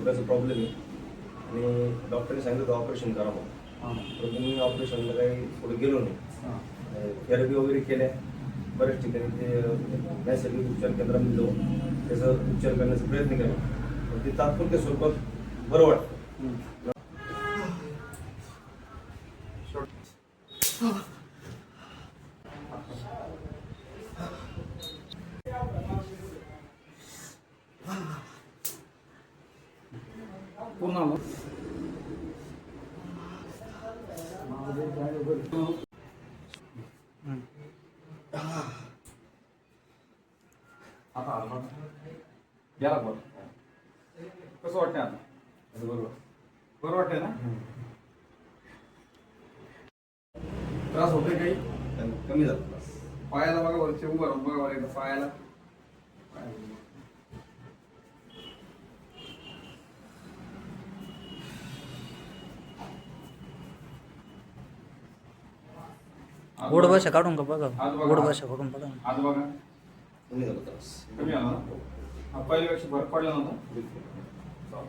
गुडघ्याचा problem आहे आणि डॉक्टरने सांगितलं होतं ऑपरेशन करा म्हणून. तर मी ऑपरेशनला काही पुढे गेलो नाही. थेरपी वगैरे केल्या बऱ्याच ठिकाणी. ते नैसर्गिक उपचार केंद्रामध्ये जाऊन त्याचा उपचार करण्याचा प्रयत्न केला, पण ते तात्पुरत्या स्वरूपात बरं वाटतं. पूर्ण आलं. आता आलं गेला बरं. कसं वाटतंय आता? बरोबर बरं वाटतंय ना? त्रास होतोय काही? कमी झाला. पायाला बघा वरचे उभं राहून बघा बरं एकदा पायाला. गोड भाषा काढून का बघा, आज बघा. गोड भाषा करून बघा. आज बघा कमी झाला त्रास. कमी आला ना? पहिल्यापेक्षा फरक पडला नव्हता.